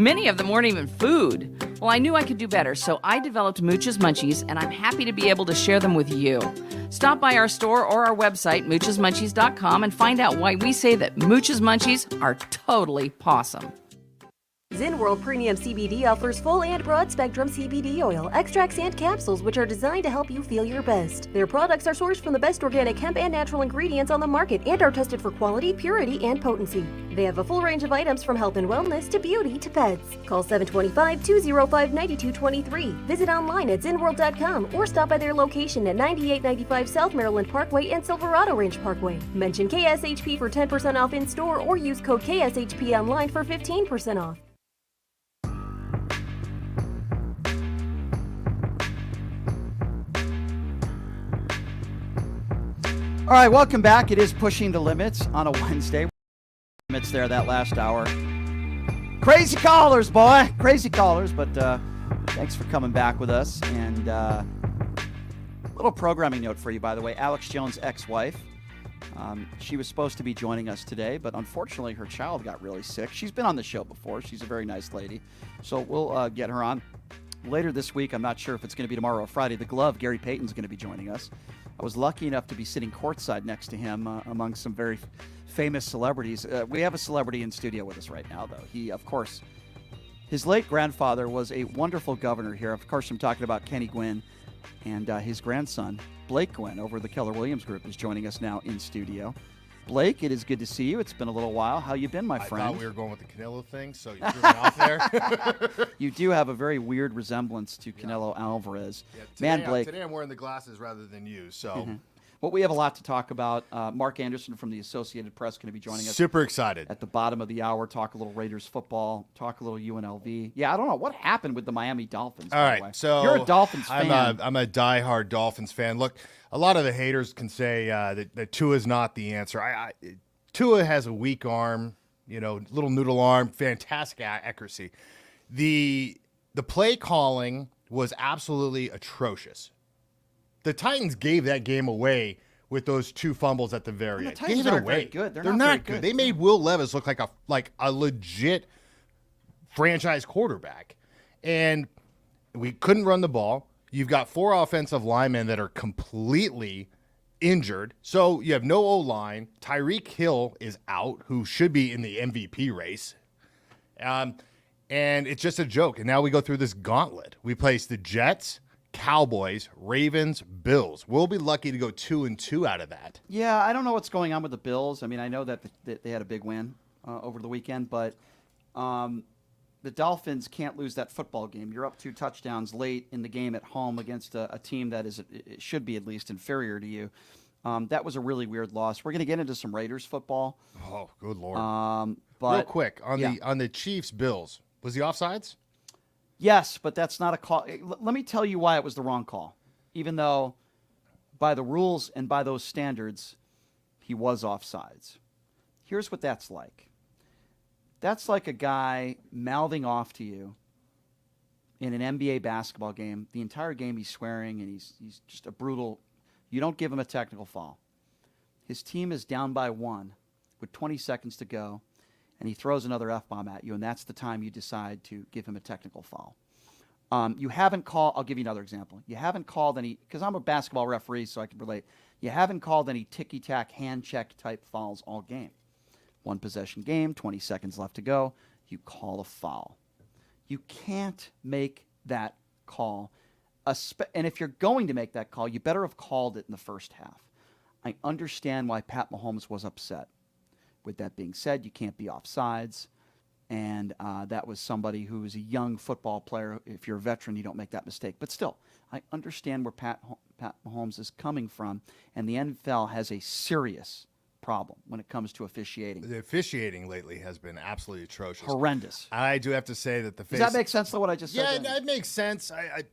Many of them weren't even food. Well, I knew I could do better, so I developed Mooch's Munchies, and I'm happy to be able to share them with you. Stop by our store or our website, moochesmunchies.com, and find out why we say that Mooch's Munchies are totally pawsome. Zyn World Premium CBD offers full and broad spectrum CBD oil, extracts, and capsules which are designed to help you feel your best. Their products are sourced from the best organic hemp and natural ingredients on the market and are tested for quality, purity, and potency. They have a full range of items from health and wellness to beauty to pets. Call 725-205-9223. Visit online at zynworld.com or stop by their location at 9895 South Maryland Parkway and Silverado Range Parkway. Mention KSHP for 10% off in store or use code KSHP online for 15% off. All right, welcome back. It is Pushing the Limits on a Wednesday. Limits there that last hour. Crazy callers, boy. Crazy callers, but thanks for coming back with us. And little programming note for you, by the way. Alex Jones' ex-wife. She was supposed to be joining us today, but unfortunately her child got really sick. She's been on the show before. She's a very nice lady. So we'll get her on later this week. I'm not sure if it's going to be tomorrow or Friday. The Glove, Gary Payton's going to be joining us. I was lucky enough to be sitting courtside next to him among some very famous celebrities. We have a celebrity in studio with us right now, though. He, of course, his late grandfather was a wonderful governor here. Of course, I'm talking about Kenny Guinn, and his grandson, Blake Guinn, over the Keller Williams Group, is joining us now in studio. Blake, it is good to see you. It's been a little while. How you been, my friend? I thought we were going with the Canelo thing, so you threw me off there. You do have a very weird resemblance to Canelo Alvarez. Yeah, Man, Blake. Today I'm wearing the glasses rather than you, so. Mm-hmm. Well, we have a lot to talk about. Mak Anderson from the Associated Press going to be joining us. Super excited. At the bottom of the hour, talk a little Raiders football, talk a little UNLV. Yeah, I don't know. What happened with the Miami Dolphins, All right, so you're a Dolphins fan. I'm a diehard Dolphins fan. Look, a lot of the haters can say that Tua's not the answer. Tua has a weak arm, little noodle arm, fantastic accuracy. The play calling was absolutely atrocious. The Titans gave that game away with those two fumbles at the very end. The Titans aren't very good. They're not very good. They made Will Levis look like a legit franchise quarterback. And we couldn't run the ball. You've got 4 offensive linemen that are completely injured. So you have no O-line. Tyreek Hill is out, who should be in the MVP race. And it's just a joke. And now we go through this gauntlet. We place the Jets, Cowboys, Ravens, Bills. We'll be lucky to go 2-2 out of that. Yeah, I don't know what's going on with the Bills. I mean, I know that they had a big win over the weekend, but the Dolphins can't lose that football game. You're up 2 touchdowns late in the game at home against a team that it should be at least inferior to you. That was a really weird loss. We're going to get into some Raiders football. Oh, good Lord. But real quick, on the Chiefs-Bills, was he offsides? Yes, but that's not a call. Let me tell you why it was the wrong call. Even though by the rules and by those standards, he was offsides. Here's what that's like. That's like a guy mouthing off to you in an NBA basketball game. The entire game he's swearing, and he's just a brutal. You don't give him a technical foul. His team is down by 1 with 20 seconds to go, and he throws another F-bomb at you, and that's the time you decide to give him a technical foul. You haven't called – I'll give you another example. You haven't called any – because I'm a basketball referee, so I can relate. You haven't called any ticky-tack, hand-check type fouls all game. 1-possession game, 20 seconds left to go. You call a foul. You can't make that call. And if you're going to make that call, you better have called it in the first half. I understand why Pat Mahomes was upset. With that being said, you can't be offsides. And that was somebody who was a young football player. If you're a veteran, you don't make that mistake. But still, I understand where Pat Mahomes is coming from. And the NFL has a serious problem when it comes to officiating. The officiating lately has been absolutely atrocious. Horrendous. I do have to say that Does that make sense to what I just said? Yeah, it makes sense. I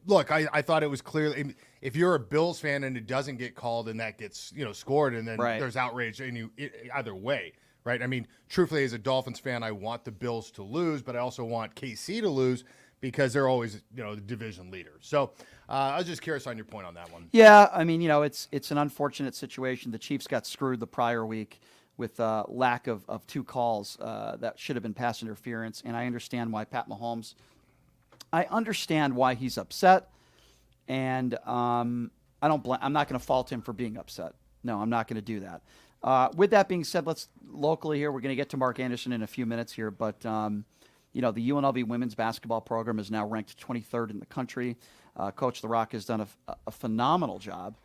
thought it was clearly, if you're a Bills fan and it doesn't get called and that gets scored and then there's outrage either way, right? I mean, truthfully, as a Dolphins fan, I want the Bills to lose, but I also want KC to lose because they're always the division leader. So I was just curious on your point on that one. Yeah, I mean, it's an unfortunate situation. The Chiefs got screwed the prior week. with lack of 2 calls that should have been pass interference. And I understand why Pat Mahomes, I understand why he's upset. And I'm not going to fault him for being upset. No, I'm not going to do that. With that being said, let's locally here, we're going to get to Mark Anderson in a few minutes here. But, the UNLV women's basketball program is now ranked 23rd in the country. Coach The Rock has done a phenomenal job.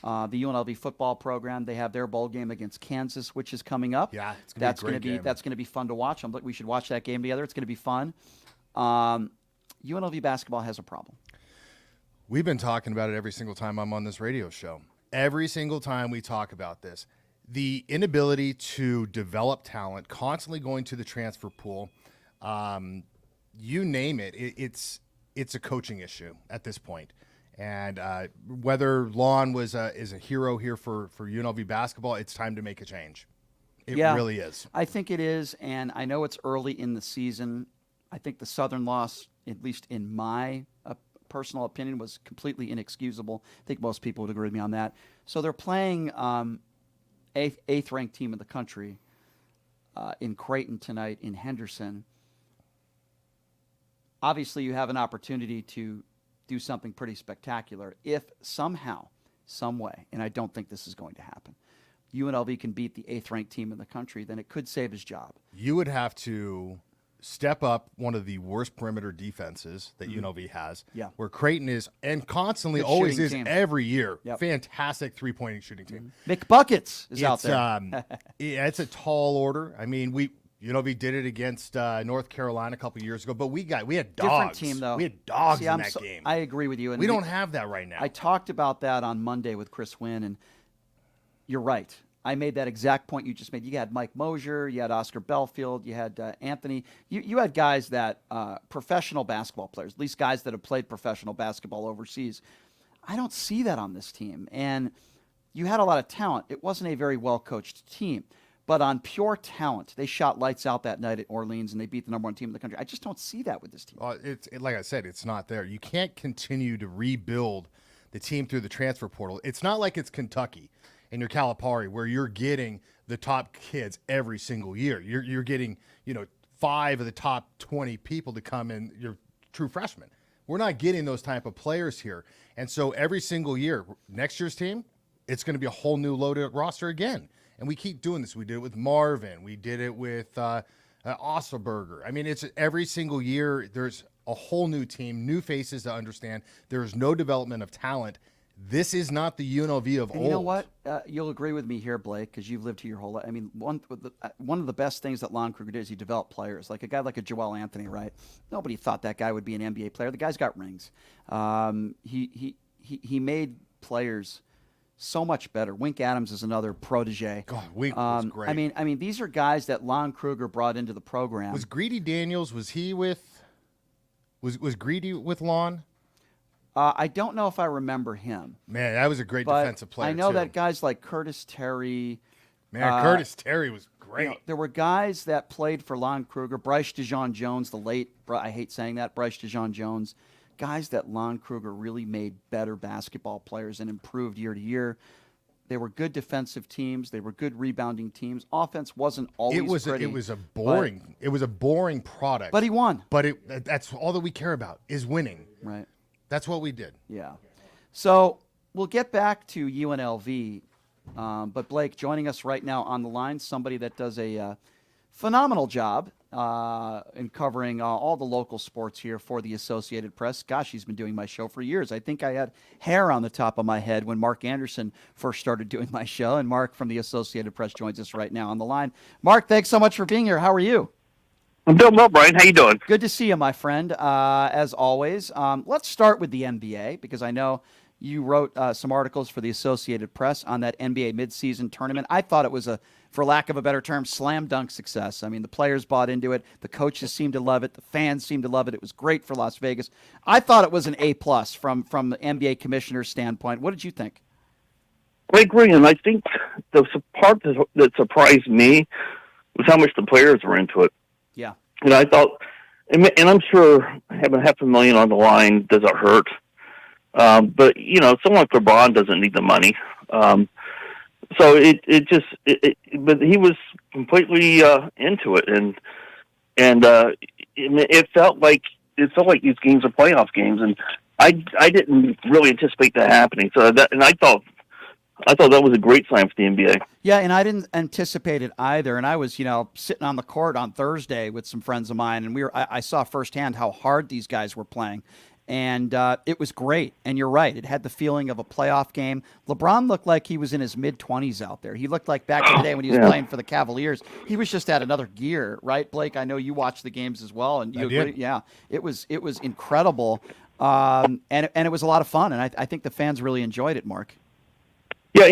The UNLV football program, they have their bowl game against Kansas, which is coming up. Yeah, it's going to be a great game. That's going to be fun to watch. We should watch that game together. It's going to be fun. UNLV basketball has a problem. We've been talking about it every single time I'm on this radio show. Every single time we talk about this. The inability to develop talent, constantly going to the transfer pool, you name it, it's a coaching issue at this point. And whether Lon is a hero here for UNLV basketball, it's time to make a change. It really is. I think it is, and I know it's early in the season. I think the Southern loss, at least in my personal opinion, was completely inexcusable. I think most people would agree with me on that. So they're playing eighth-ranked team in the country in Creighton tonight in Henderson. Obviously, you have an opportunity to do something pretty spectacular if somehow, some way, and I don't think this is going to happen, UNLV can beat the 8th-ranked team in the country, then it could save his job. You would have to step up one of the worst perimeter defenses that UNLV has, where Creighton is and constantly always is every year. Fantastic three-point shooting team. McBuckets is out there. It's a tall order. I mean, UNLV did it against North Carolina a couple years ago, but we had dogs. Different team, though. We had dogs in that game. I agree with you. And we don't have that right now. I talked about that on Monday with Chris Wynn, and you're right. I made that exact point you just made. You had Mike Mosier, you had Oscar Belfield, you had Anthony. You had guys that professional basketball players, at least guys that have played professional basketball overseas. I don't see that on this team. And you had a lot of talent. It wasn't a very well-coached team. But on pure talent, they shot lights out that night at Orleans, and they beat the number 1 team in the country. I just don't see that with this team. Like I said, it's not there. You can't continue to rebuild the team through the transfer portal. It's not like it's Kentucky and your Calipari where you're getting the top kids every single year. You're getting 5 of the top 20 people to come in. You're true freshmen. We're not getting those type of players here. And so every single year, next year's team, it's going to be a whole new loaded roster again. And we keep doing this. We did it with Marvin. We did it with Osselberger. I mean, it's every single year there's a whole new team, new faces to understand. There's no development of talent. This is not the UNLV of old. You know what? You'll agree with me here, Blake, because you've lived here your whole life. I mean, one of the best things that Lon Kruger did is he developed players. Like a guy like a Joel Anthony, right? Nobody thought that guy would be an NBA player. The guy's got rings. He made players so much better. Wink Adams is another protege. God, Wink was great. I mean, these are guys that Lon Kruger brought into the program. Was Greedy Daniels? Was he with? Was Greedy with Lon? I don't know if I remember him. Man, that was a great defensive player. I know too. that guys like Curtis Terry. Man, Curtis Terry was great. There were guys that played for Lon Kruger. Bryce DeJean Jones, the late. I hate saying that. Bryce DeJean Jones. Guys that Lon Kruger really made better basketball players and improved year to year. They were good defensive teams. They were good rebounding teams. Offense wasn't always pretty. It was a boring product. But he won. But that's all that we care about is winning. Right. That's what we did. Yeah. So we'll get back to UNLV. But Blake, joining us right now on the line, somebody that does a phenomenal job in covering all the local sports here for the Associated Press. Gosh, he's been doing my show for years. I think I had hair on the top of my head when Mark Anderson first started doing my show, and Mark from the Associated Press joins us right now on the line. Mark, thanks so much for being here. How are you? I'm doing well, Brian. How you doing? Good to see you, my friend, as always. Let's start with the NBA, because I know you wrote some articles for the Associated Press on that NBA midseason tournament. I thought it was for lack of a better term, slam dunk success. I mean, the players bought into it. The coaches seemed to love it. The fans seemed to love it. It was great for Las Vegas. I thought it was an A+ from the NBA commissioner's standpoint. What did you think? I agree, and I think the part that surprised me was how much the players were into it. Yeah. And I thought, and I'm sure having $500,000 on the line doesn't hurt. But, someone like LeBron doesn't need the money. So but he was completely into it, and it felt like these games are playoff games, and I didn't really anticipate that happening. So I thought that was a great sign for the NBA. Yeah, and I didn't anticipate it either. And I was, sitting on the court on Thursday with some friends of mine, and I saw firsthand how hard these guys were playing. And it was great. And you're right. It had the feeling of a playoff game. LeBron looked like he was in his mid-20s out there. He looked like back in the day when he was playing for the Cavaliers. He was just at another gear, right, Blake? I know you watched the games as well. And you agree? Yeah, it was incredible. And it was a lot of fun. And I think the fans really enjoyed it, Mark. Yeah,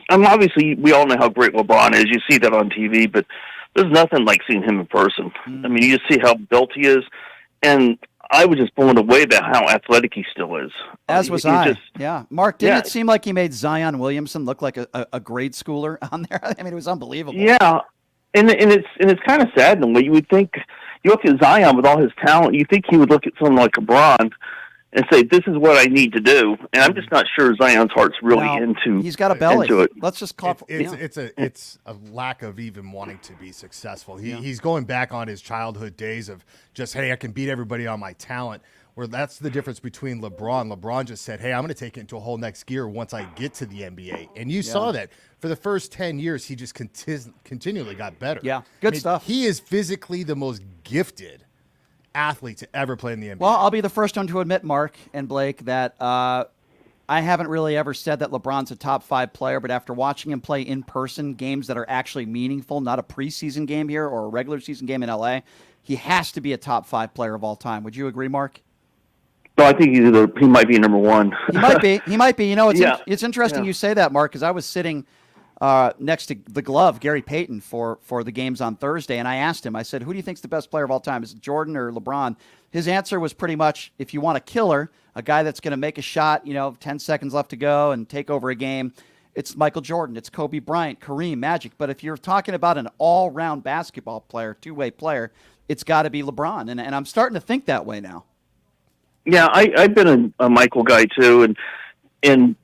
obviously we all know how great LeBron is. You see that on TV, but there's nothing like seeing him in person. I mean, you just see how built he is. And I was just blown away by how athletic he still is. As was I. Yeah. Mark, didn't it seem like he made Zion Williamson look like a grade schooler on there? I mean, it was unbelievable. Yeah. And it's kind of sad in a way. You would think, you look at Zion with all his talent, you think he would look at someone like LeBron and say, this is what I need to do. And I'm just not sure Zion's heart's really into He's got a belly. Into it. Let's just call it's a lack of even wanting to be successful. He's going back on his childhood days of just, hey, I can beat everybody on my talent. Where that's the difference between LeBron. LeBron just said, hey, I'm going to take it into a whole next gear once I get to the NBA. And you saw that. For the first 10 years, he just continually got better. Yeah, good stuff. He is physically the most gifted athlete to ever play in the NBA. Well, I'll be the first one to admit, Mark and Blake, that I haven't really ever said that LeBron's a top 5 player, but after watching him play in person, games that are actually meaningful, not a preseason game here or a regular season game in LA, he has to be a top 5 player of all time. Would you agree, Mark? No, I think he might be number one. He might be. You know, it's interesting you say that, Mark, because I was sitting next to the glove, Gary Payton, for the games on Thursday, and I asked him, I said, who do you think's the best player of all time? Is it Jordan or LeBron? His answer was pretty much, if you want a killer, a guy that's going to make a shot, 10 seconds left to go and take over a game, it's Michael Jordan, it's Kobe Bryant, Kareem, Magic. But if you're talking about an all-round basketball player, two-way player, it's got to be LeBron, and I'm starting to think that way now. Yeah, I've been a Michael guy too, and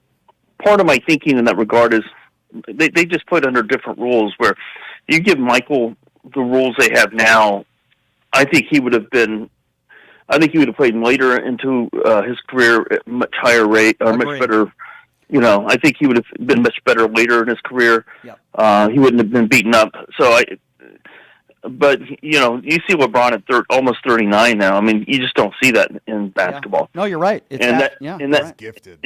part of my thinking in that regard is they just put under different rules. Where you give Michael the rules they have now, I think he would have played later into his career at much higher rate or much better. I think he would have been much better later in his career. Yep. He wouldn't have been beaten up. But you see LeBron at almost 39 now. I mean, you just don't see that in basketball. Yeah. No, you're right. That's gifted.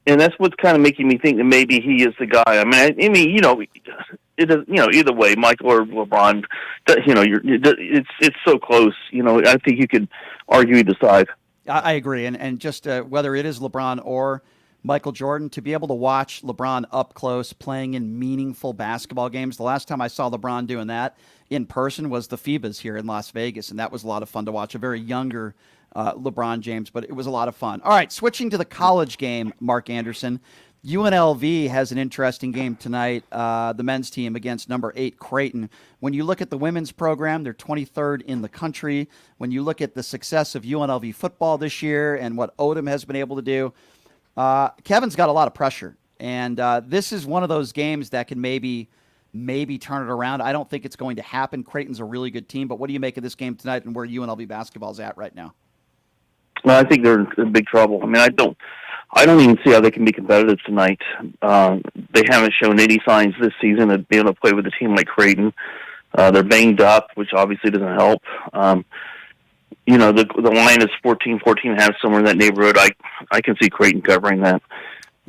And that's what's kind of making me think that maybe he is the guy. I mean, it is. Either way, Michael or LeBron. It's so close. I think you could argue either side. I agree, and just whether it is LeBron or Michael Jordan, to be able to watch LeBron up close playing in meaningful basketball games. The last time I saw LeBron doing that in person was the FIBAs here in Las Vegas, and that was a lot of fun to watch. A very younger LeBron James, but it was a lot of fun. All right, switching to the college game, Mark Anderson. UNLV has an interesting game tonight, the men's team against number 8 Creighton. When you look at the women's program, they're 23rd in the country. When you look at the success of UNLV football this year and what Odom has been able to do, Kevin's got a lot of pressure. And this is one of those games that can maybe turn it around. I don't think it's going to happen. Creighton's a really good team, but what do you make of this game tonight and where UNLV basketball's at right now? Well, I think they're in big trouble. I mean, I don't even see how they can be competitive tonight. They haven't shown any signs this season of being able to play with a team like Creighton. They're banged up, which obviously doesn't help. The line is 14.5, somewhere in that neighborhood. I can see Creighton covering that.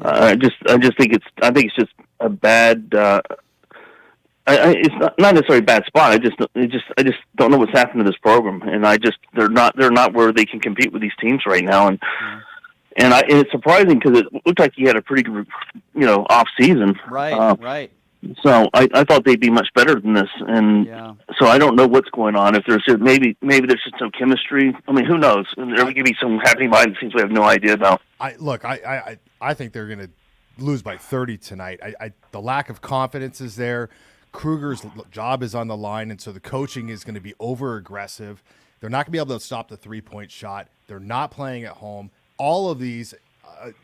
I just think it's just a bad. It's not necessarily a bad spot. I just don't know what's happened to this program, and they're not where they can compete with these teams right now, and it's surprising because it looked like he had a pretty good, off season. Right. So I thought they'd be much better than this, and so I don't know what's going on. If there's maybe there's just no chemistry. I mean, who knows? And there could be some happening behind the scenes we have no idea about. I think they're going to lose by 30 tonight. The lack of confidence is there. Kruger's job is on the line, and so the coaching is going to be over-aggressive. They're not going to be able to stop the three-point shot. They're not playing at home. All of these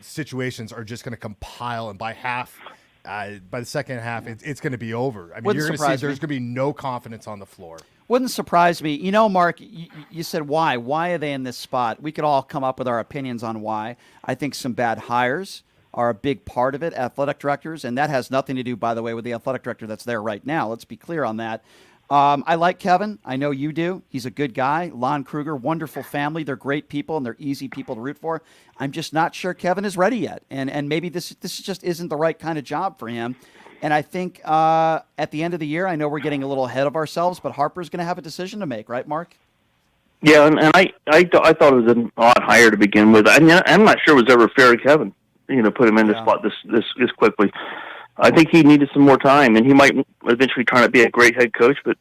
situations are just going to compile, and by half, by the second half, it's going to be over. I mean, Wouldn't you're going to see surprise there's me. going to be no confidence on the floor. Wouldn't surprise me. You know, Mark, you said why? Why are they in this spot? We could all come up with our opinions on why. I think some bad hires are a big part of it, athletic directors, and that has nothing to do, by the way, with the athletic director that's there right now. Let's be clear on that. I like Kevin. I know you do. He's a good guy. Lon Kruger, wonderful family. They're great people, and they're easy people to root for. I'm just not sure Kevin is ready yet, and maybe this just isn't the right kind of job for him. And I think at the end of the year, I know we're getting a little ahead of ourselves, but Harper's going to have a decision to make, right, Mark? Yeah, and I thought it was an odd hire to begin with. I'm not sure it was ever fair to Kevin, put him in the spot this quickly. I think he needed some more time, and he might eventually turn out to be a great head coach. But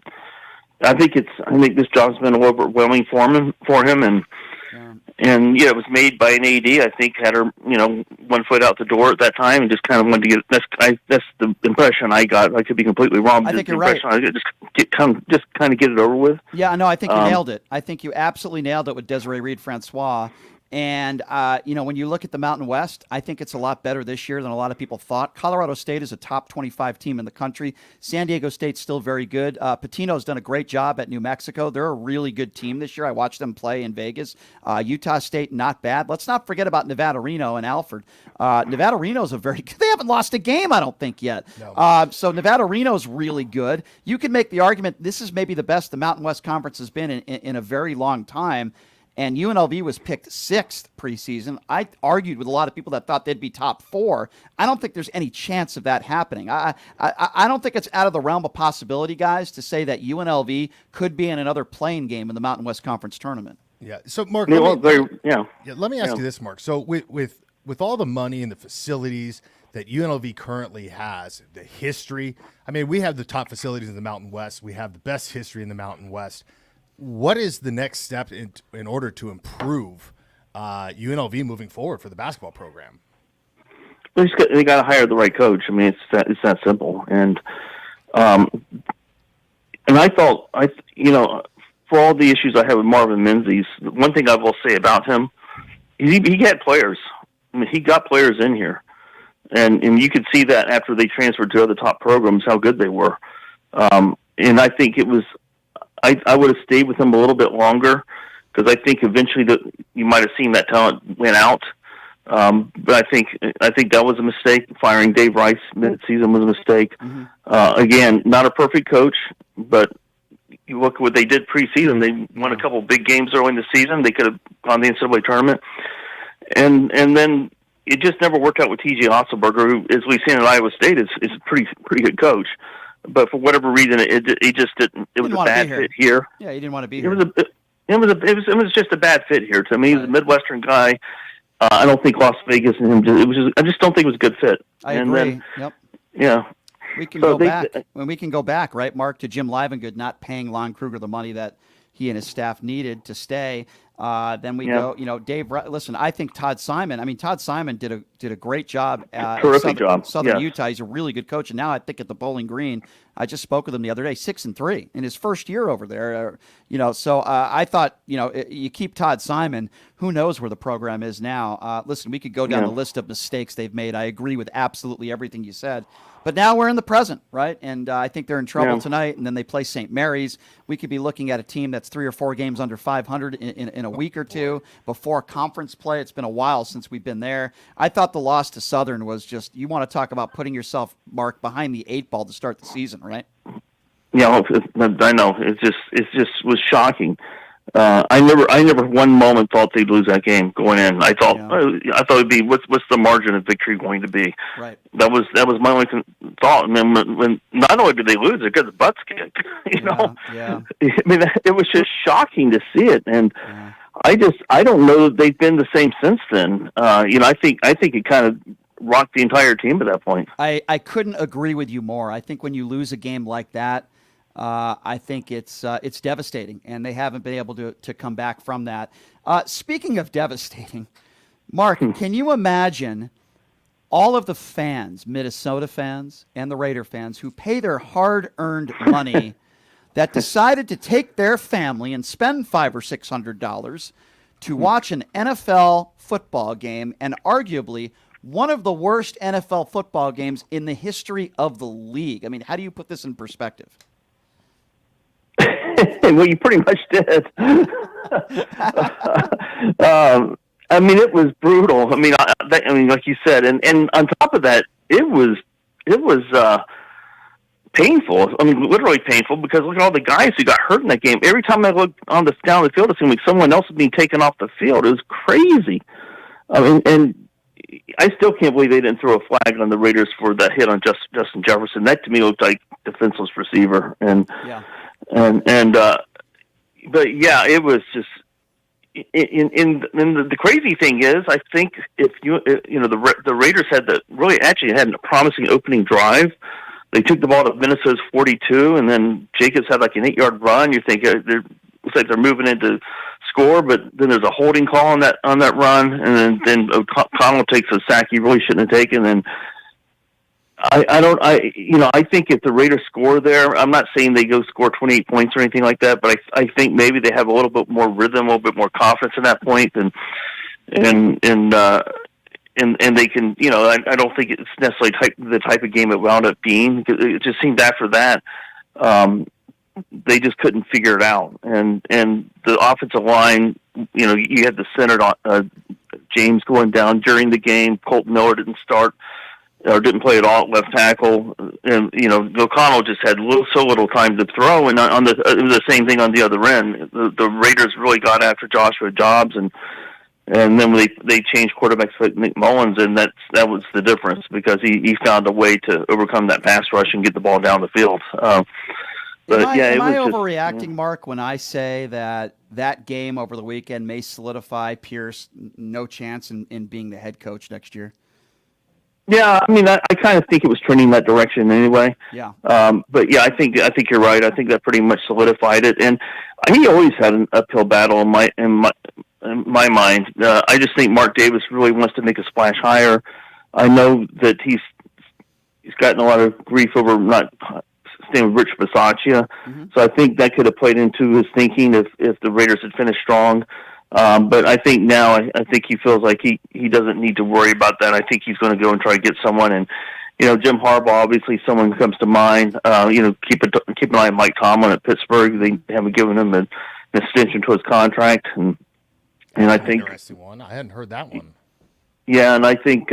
I think this job's been overwhelming for him, and it was made by an AD. I think had her 1 foot out the door at that time, and just kind of wanted to get. That's the impression I got. I could be completely wrong. I think you're right. Just kind of get it over with. Yeah, no, I think you nailed it. I think you absolutely nailed it with Desiree Reed-Francois. And, when you look at the Mountain West, I think it's a lot better this year than a lot of people thought. Colorado State is a top 25 team in the country. San Diego State's still very good. Pitino's done a great job at New Mexico. They're a really good team this year. I watched them play in Vegas. Utah State, not bad. Let's not forget about Nevada Reno and Alfred. Nevada Reno's a very good. They haven't lost a game, I don't think, yet. No. So Nevada Reno's really good. You can make the argument this is maybe the best the Mountain West Conference has been in a very long time. And UNLV was picked 6th preseason. I argued with a lot of people that thought they'd be top 4. I don't think there's any chance of that happening. I don't think it's out of the realm of possibility, guys, to say that UNLV could be in another playing game in the Mountain West Conference tournament. Yeah. So, Mark, let me ask you this, Mark. So, with all the money and the facilities that UNLV currently has, the history, I mean, we have the top facilities in the Mountain West. We have the best history in the Mountain West. What is the next step in order to improve UNLV moving forward for the basketball program? They got to hire the right coach. I mean, it's that simple. And I thought for all the issues I had with Marvin Menzies, one thing I will say about him, he had players. I mean, he got players in here, and you could see that after they transferred to other top programs how good they were. And I think it was. I would have stayed with him a little bit longer because I think eventually you might have seen that talent went out. But I think that was a mistake. Firing Dave Rice mid-season was a mistake. Mm-hmm. Again, not a perfect coach, but you look at what they did preseason. They won a couple of big games early in the season. They could have gone to the NCAA tournament. And then it just never worked out with T.J. Otzelberger, who, as we've seen at Iowa State, is a pretty good coach. But for whatever reason, it just didn't. It was a bad fit here. Yeah, he didn't want to be here. It was just a bad fit here. To me, he was a Midwestern guy. I don't think Las Vegas and him. I just don't think it was a good fit. I agree. Yep. Yeah. We can go back. When we can go back, right, Mark, to Jim Livengood not paying Lon Kruger the money that he and his staff needed to stay. Then we go, Dave. Listen, I think Todd Simon did a great job. Terrific job. Southern Utah. He's a really good coach, and now I think at the Bowling Green, I just spoke with him the other day. 6-3 in his first year over there. So I thought, you keep Todd Simon. Who knows where the program is now? Listen, we could go down the list of mistakes they've made. I agree with absolutely everything you said. But now we're in the present, right? And I think they're in trouble tonight, and then they play St. Mary's. We could be looking at a team that's 3 or 4 games under 500 in a week or two before conference play. It's been a while since we've been there. I thought the loss to Southern was just, you want to talk about putting yourself, Mark, behind the 8 ball to start the season, right? Yeah, I know. It just was shocking. I never one moment thought they'd lose that game going in. I thought it'd be what's the margin of victory going to be? Right. That was my only thought. And then when not only did they lose, they got the butts kicked. Yeah. I mean, it was just shocking to see it, and I don't know that they've been the same since then. I think it kind of rocked the entire team at that point. I couldn't agree with you more. I think when you lose a game like that, I think it's devastating, and they haven't been able to come back from that. Speaking of devastating, Mark, can you imagine all of the fans, Minnesota fans and the Raider fans, who pay their hard-earned money that decided to take their family and spend $500 or $600 to watch an NFL football game and arguably one of the worst NFL football games in the history of the league. I mean, how do you put this in perspective? Well, you pretty much did. I mean, it was brutal. I mean, like you said, and on top of that, it was painful. I mean, literally painful, because look at all the guys who got hurt in that game. Every time I looked down the field, it seemed like someone else was being taken off the field. It was crazy. I mean, and I still can't believe they didn't throw a flag on the Raiders for that hit on Justin Jefferson. That to me looked like defenseless receiver. And Yeah. But yeah, it was just. The crazy thing is, I think if the Raiders had a promising opening drive. They took the ball to Minnesota's 42, and then Jacobs had like an 8-yard run. You think looks like they're moving into score, but then there's a holding call on that run, and then O'Connell takes a sack he really shouldn't have taken. And I think if the Raiders score there, I'm not saying they go score 28 points or anything like that, but I think maybe they have a little bit more rhythm, a little bit more confidence in that point, and they can, I don't think it's necessarily the type of game it wound up being. It just seemed after that, they just couldn't figure it out. And the offensive line, you had the center, James going down during the game. Colt Miller didn't start or didn't play at all at left tackle. And, O'Connell just had so little time to throw. And it was the same thing on the other end. The Raiders really got after Joshua Dobbs, and then when they changed quarterbacks like Nick Mullins, and that was the difference, because he found a way to overcome that pass rush and get the ball down the field. Am I overreacting, Mark, when I say that game over the weekend may solidify Pierce no chance in being the head coach next year? Yeah, I mean, I kind of think it was trending that direction anyway. Yeah. But yeah, I think you're right. I think that pretty much solidified it, and he always had an uphill battle in my mind. I just think Mark Davis really wants to make a splash higher. I know that he's gotten a lot of grief over not staying with Rich Bisaccia, so I think that could have played into his thinking if the Raiders had finished strong. But I think now, I think he feels like he doesn't need to worry about that. I think he's going to go and try to get someone. And Jim Harbaugh, obviously, someone who comes to mind. Keep an eye on Mike Tomlin at Pittsburgh. They haven't given him an extension to his contract, and I think interesting one. I hadn't heard that one. Yeah, and I think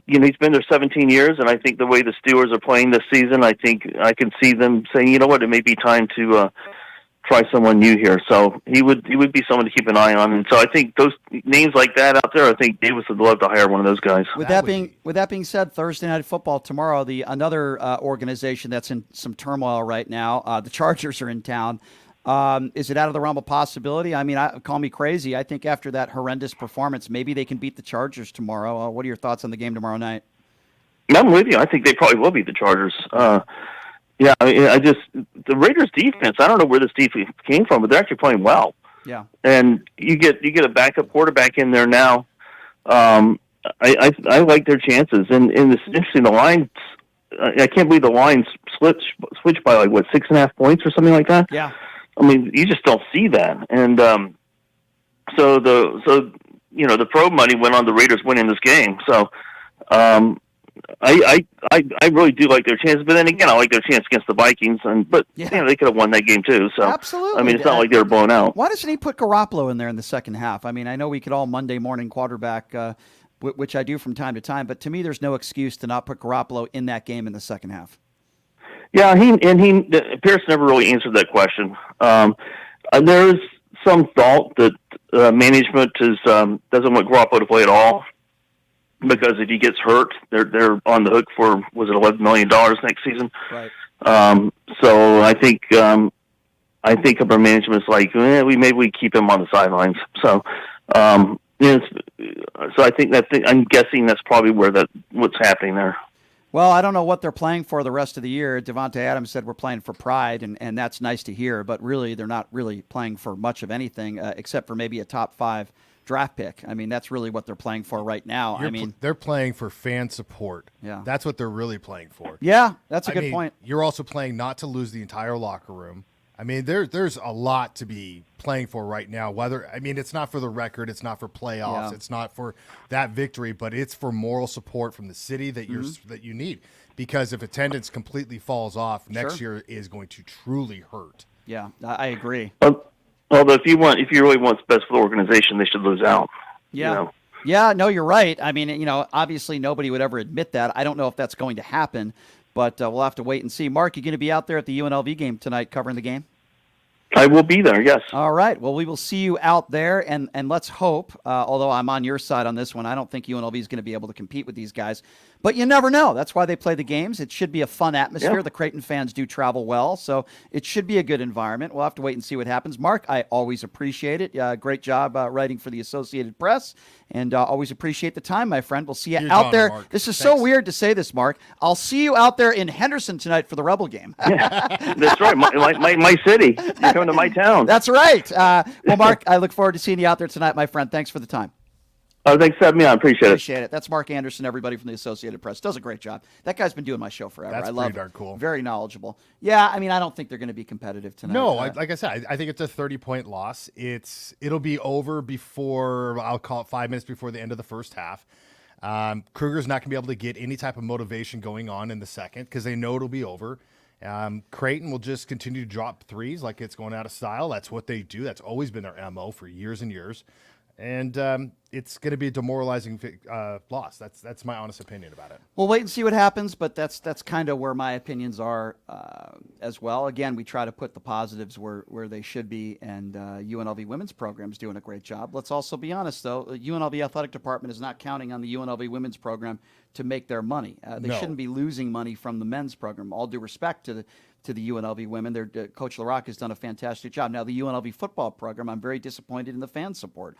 he's been there 17 years, and I think the way the Steelers are playing this season, I think I can see them saying, you know what, it may be time to try someone new here. So he would be someone to keep an eye on. And so I think those names like that out there, I think Davis would love to hire one of those guys. With that being said, Thursday Night Football tomorrow, another organization that's in some turmoil right now, the Chargers are in town. Is it out of the realm of possibility? I mean, call me crazy. I think after that horrendous performance, maybe they can beat the Chargers tomorrow. What are your thoughts on the game tomorrow night? I'm with you. I think they probably will beat the Chargers. Yeah, I mean, the Raiders' defense, I don't know where this defense came from, but they're actually playing well. Yeah. And you get a backup quarterback in there now. I like their chances. And it's interesting, the lines, I can't believe the lines switched by 6.5 points or something like that. Yeah. I mean, you just don't see that. And so the pro money went on the Raiders winning this game. So I really do like their chances, but then again, I like their chance against the Vikings, but they could have won that game too. So absolutely, I mean, it's not like they were blown out. Why doesn't he put Garoppolo in there in the second half? I mean, I know we could all Monday morning quarterback, which I do from time to time, but to me, there's no excuse to not put Garoppolo in that game in the second half. Yeah, Pierce never really answered that question. There's some thought that management doesn't want Garoppolo to play at all, because if he gets hurt, they're on the hook for, was it $11 million next season? Right. So I think upper management's like, maybe we keep him on the sidelines. So so I think I'm guessing that's probably what's happening there. Well, I don't know what they're playing for the rest of the year. Devontae Adams said we're playing for pride, and that's nice to hear. But really, they're not really playing for much of anything except for maybe a top 5 draft pick. I mean, that's really what they're playing for right now. They're playing for fan support. Yeah, that's what they're really playing for. Yeah, that's a good point. You're also playing not to lose the entire locker room. I mean, there's a lot to be playing for right now. It's not for the record, it's not for playoffs, it's not for that victory, but it's for moral support from the city that that you need. Because if attendance completely falls off, next year is going to truly hurt. Yeah, I agree. Although if you really want what's best for the organization, they should lose out. Yeah. You know? Yeah, no, you're right. I mean, obviously nobody would ever admit that. I don't know if that's going to happen, but we'll have to wait and see. Mark, you going to be out there at the UNLV game tonight covering the game? I will be there, yes. All right. Well, we will see you out there, and let's hope, although I'm on your side on this one, I don't think UNLV is going to be able to compete with these guys. But you never know. That's why they play the games. It should be a fun atmosphere. Yeah. The Creighton fans do travel well, so it should be a good environment. We'll have to wait and see what happens. Mark, I always appreciate it. Great job writing for the Associated Press, and always appreciate the time, my friend. We'll see you out there. Mark. This is Thanks. so weird to say this, Mark. I'll see you out there in Henderson tonight for the Rebel game. That's right, my city. You're coming to my town. That's right. Well, Mark, I look forward to seeing you out there tonight, my friend. Thanks for the time. Oh, thanks for having me on. Appreciate it. That's Mark Anderson, everybody from the Associated Press. Does a great job. That guy's been doing my show forever. That's I love pretty it. darn cool. Very knowledgeable. Yeah, I mean, I don't think they're going to be competitive tonight. No, like I said, I think it's a 30-point loss. It'll be over before, I'll call it 5 minutes before the end of the first half. Kruger's not going to be able to get any type of motivation going on in the second because they know it'll be over. Creighton will just continue to drop threes like it's going out of style. That's what they do. That's always been their MO for years and years. And it's going to be a demoralizing loss. That's my honest opinion about it. We'll wait and see what happens, but that's kind of where my opinions are as well. Again, we try to put the positives where they should be, and UNLV women's program is doing a great job. Let's also be honest, though. The UNLV athletic department is not counting on the UNLV women's program to make their money. They shouldn't be losing money from the men's program. All due respect to the UNLV women. Coach LaRocque has done a fantastic job. Now, the UNLV football program, I'm very disappointed in the fan support.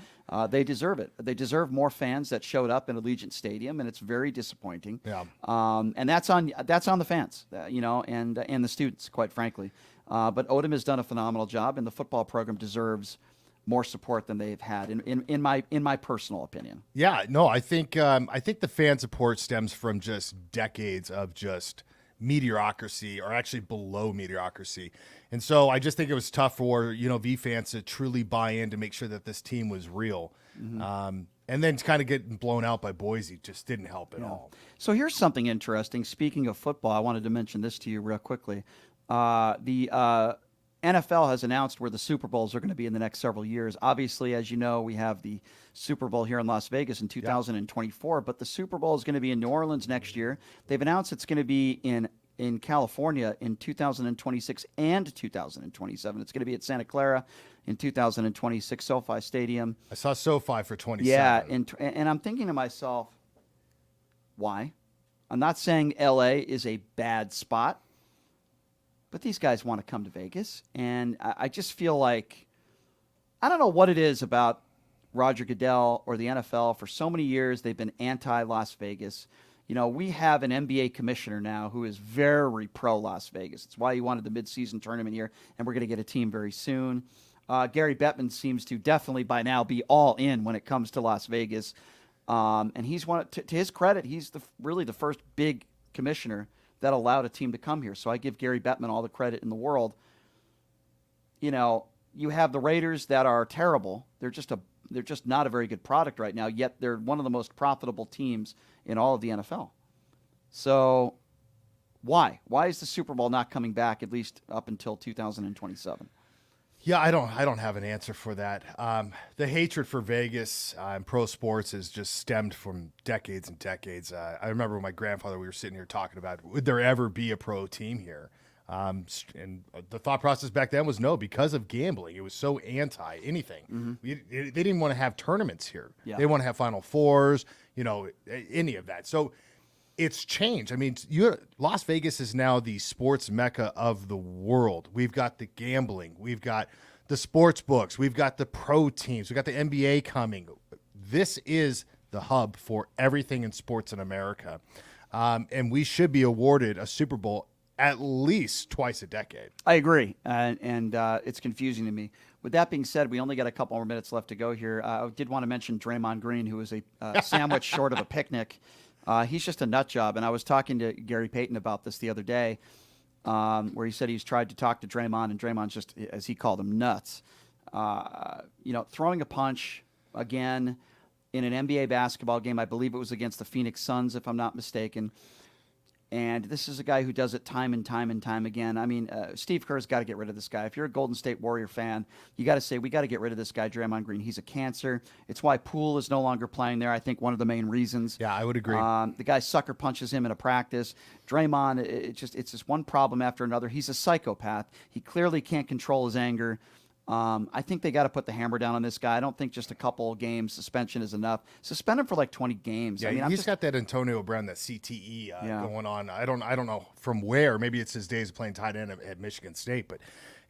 They deserve it. They deserve more fans that showed up in Allegiant Stadium, and it's very disappointing. Yeah. And that's on the fans, and the students, quite frankly. But Odom has done a phenomenal job, and the football program deserves more support than they've had, in my personal opinion. Yeah, no, I think the fan support stems from just decades of just mediocrity, or actually below mediocrity. And so I just think it was tough for V fans to truly buy in to make sure that this team was real. Mm-hmm. And then kind of getting blown out by Boise just didn't help at all. So here's something interesting. Speaking of football, I wanted to mention this to you real quickly. The NFL has announced where the Super Bowls are going to be in the next several years. Obviously, as you know, we have the Super Bowl here in Las Vegas in 2024, but the Super Bowl is going to be in New Orleans next year. They've announced it's going to be in California in 2026 and 2027. It's going to be at Santa Clara in 2026, SoFi Stadium. I saw SoFi for 27. Yeah, and I'm thinking to myself, why? I'm not saying LA is a bad spot, but these guys want to come to Vegas, and I just feel like, I don't know what it is about Roger Goodell or the NFL. For so many years, they've been anti-Las Vegas. We have an NBA commissioner now who is very pro-Las Vegas. It's why he wanted the midseason tournament here, and we're going to get a team very soon. Gary Bettman seems to definitely by now be all in when it comes to Las Vegas. And he's to his credit, he's really the first big commissioner that allowed a team to come here. So I give Gary Bettman all the credit in the world. You have the Raiders that are terrible. They're just not a very good product right now, yet they're one of the most profitable teams in all of the NFL. So why? Why is the Super Bowl not coming back at least up until 2027? Yeah, I don't have an answer for that. The hatred for Vegas and pro sports has just stemmed from decades and decades. I remember when my grandfather, we were sitting here talking about, would there ever be a pro team here? And the thought process back then was no, because of gambling. It was so anti anything. Mm-hmm. They didn't want to have tournaments here. Yeah. They want to have Final Fours, any of that. So it's changed. I mean, Las Vegas is now the sports mecca of the world. We've got the gambling. We've got the sports books. We've got the pro teams. We've got the NBA coming. This is the hub for everything in sports in America. And we should be awarded a Super Bowl at least twice a decade. I agree, and it's confusing to me. With that being said, we only got a couple more minutes left to go here. I did want to mention Draymond Green, who is a sandwich short of a picnic. He's just a nut job, and I was talking to Gary Payton about this the other day. where he said he's tried to talk to Draymond, and Draymond's just, as he called him, nuts. Throwing a punch again in an NBA basketball game. I believe it was against the Phoenix Suns, if I'm not mistaken. And this is a guy who does it time and time and time again. I mean, Steve Kerr's got to get rid of this guy. If you're a Golden State Warrior fan, you got to say, we got to get rid of this guy, Draymond Green. He's a cancer. It's why Poole is no longer playing there. I think one of the main reasons. Yeah, I would agree. The guy sucker punches him in a practice. Draymond, it's just one problem after another. He's a psychopath. He clearly can't control his anger. I think they got to put the hammer down on this guy. I don't think just a couple games suspension is enough. Suspend him for like 20 games. Yeah, I mean, he's got that Antonio Brown, that CTE going on. I don't know from where. Maybe it's his days of playing tight end at Michigan State. But,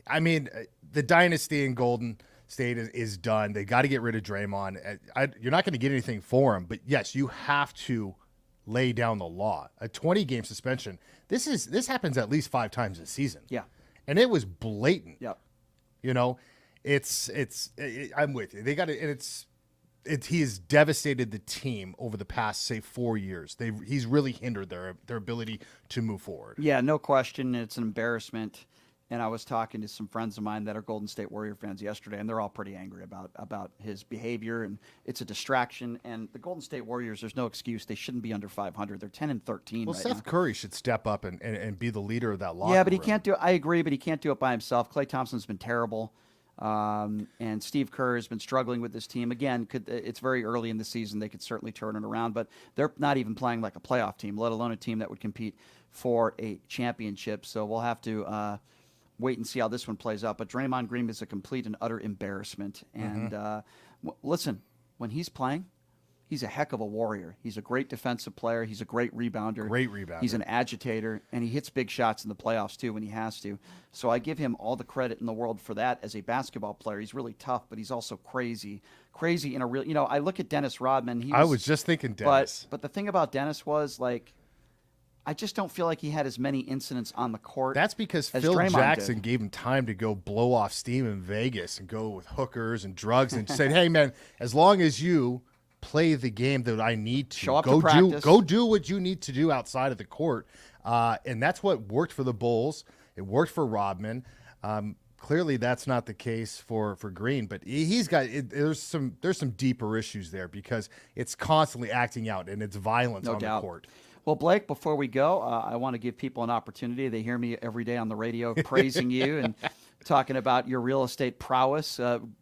I mean, the dynasty in Golden State is done. They got to get rid of Draymond. You're not going to get anything for him. But, yes, you have to lay down the law. A 20-game suspension. This happens at least 5 times a season. Yeah. And it was blatant. Yep. You know, I'm with you. They got it, and he has devastated the team over the past, say, 4 years. He's really hindered their ability to move forward. Yeah, no question. It's an embarrassment. And I was talking to some friends of mine that are Golden State Warrior fans yesterday, and they're all pretty angry about his behavior, and it's a distraction. And the Golden State Warriors, there's no excuse. They shouldn't be under 500. They're 10-13 Well, right Seth now. Curry should step up and be the leader of that locker Yeah, but he room. can't do it. I agree, but he can't do it by himself. Klay Thompson's been terrible. And Steve Kerr has been struggling with this team. Again, it's very early in the season. They could certainly turn it around, but they're not even playing like a playoff team, let alone a team that would compete for a championship. So we'll have to wait and see how this one plays out. But Draymond Green is a complete and utter embarrassment. And listen, when he's playing, he's a heck of a warrior. He's a great defensive player. He's a great rebounder. Great rebounder. He's an agitator, and he hits big shots in the playoffs, too, when he has to. So I give him all the credit in the world for that as a basketball player. He's really tough, but he's also crazy. Crazy in a real – I look at Dennis Rodman. I was just thinking Dennis. But the thing about Dennis was, like, I just don't feel like he had as many incidents on the court. That's because as Phil Draymond Jackson did. gave him time to go blow off steam in Vegas and go with hookers and drugs and said, hey, man, as long as you play the game that I need to. Show up to practice. Go do what you need to do outside of the court. And that's what worked for the Bulls. It worked for Rodman. Clearly, that's not the case for Green, but he's got there's some deeper issues there because it's constantly acting out and it's violence No on doubt. the court. Well, Blake, before we go, I want to give people an opportunity. They hear me every day on the radio praising you and talking about your real estate prowess,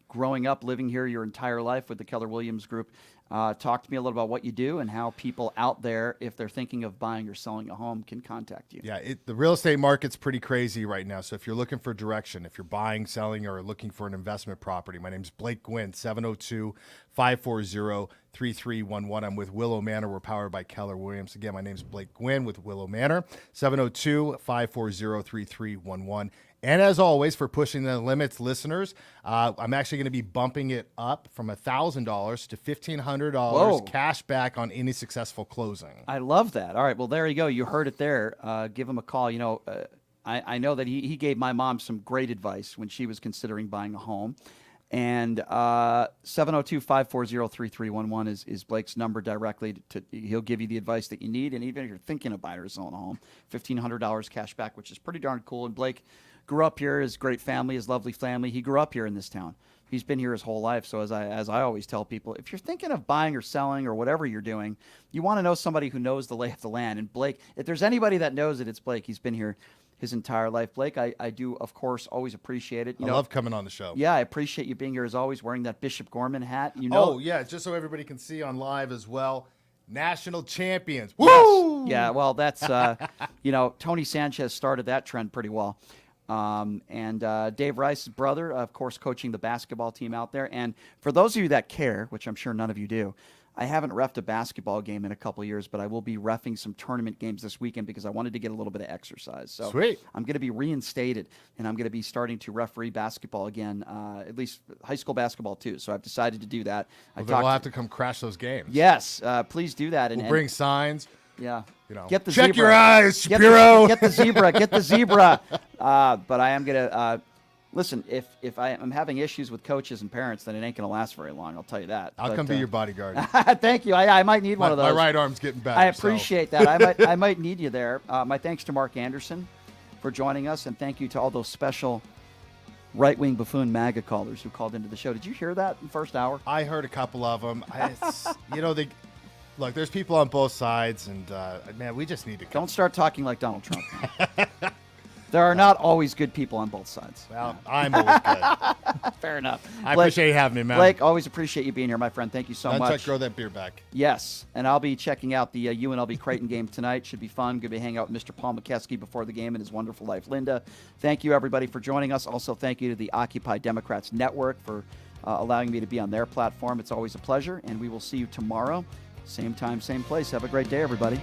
growing up, living here your entire life with the Keller Williams Group. Talk to me a little about what you do and how people out there, if they're thinking of buying or selling a home, can contact you. Yeah, the real estate market's pretty crazy right now. So if you're looking for direction, if you're buying, selling, or looking for an investment property, my name's Blake Guinn, 702-540-3311. I'm with Willow Manor. We're powered by Keller Williams. Again, my name's Blake Guinn with Willow Manor, 702-540-3311. And as always, for pushing the limits, listeners, I'm actually going to be bumping it up from $1,000 to $1,500 cash back on any successful closing. I love that. All right, well, there you go. You heard it there. Give him a call. I know that he gave my mom some great advice when she was considering buying a home. And 702-540-3311 is Blake's number directly. He'll give you the advice that you need. And even if you're thinking of buying or selling a home, $1,500 cash back, which is pretty darn cool. And Blake grew up here, his great family, his lovely family. He grew up here in this town. He's been here his whole life. So as I always tell people, if you're thinking of buying or selling or whatever you're doing, you want to know somebody who knows the lay of the land. And Blake, if there's anybody that knows it, it's Blake. He's been here his entire life. Blake, I do, of course, always appreciate it. I love coming on the show. Yeah, I appreciate you being here as always, wearing that Bishop Gorman hat. Oh, yeah, just so everybody can see on live as well. National champions. Woo! Yeah, well, that's, Tony Sanchez started that trend pretty well. And Dave Rice's brother, of course, coaching the basketball team out there. And for those of you that care, which I'm sure none of you do, I haven't reffed a basketball game in a couple of years, but I will be reffing some tournament games this weekend because I wanted to get a little bit of exercise. So Sweet. I'm going to be reinstated, and I'm going to be starting to referee basketball again, at least high school basketball too. So I've decided to do that. Well, then we'll have to come crash those games. Yes, please do that. We'll bring signs. Yeah. Get the check zebra. your eyes, Shapiro. Get the zebra. Get the zebra. But I am going to listen, if I am having issues with coaches and parents, then it ain't going to last very long. I'll tell you that. I'll come be your bodyguard. Thank you. I might need one of those. My right arm's getting better. I appreciate that. I might need you there. My thanks to Mark Anderson for joining us, and thank you to all those special right-wing buffoon MAGA callers who called into the show. Did you hear that in the first hour? I heard a couple of them. Look, there's people on both sides, and man, we just need to Don't start talking like Donald Trump. There are not always good people on both sides. Well, I'm always good. Fair enough. I appreciate you having me, man. Blake, always appreciate you being here, my friend. Thank you so much. Grow that beer back. Yes, and I'll be checking out the UNLV Creighton game tonight. Should be fun. Going to be hanging out with Mr. Paul McKeskey before the game and his wonderful wife, Linda. Thank you, everybody, for joining us. Also, thank you to the Occupy Democrats Network for allowing me to be on their platform. It's always a pleasure, and we will see you tomorrow. Same time, same place. Have a great day, everybody.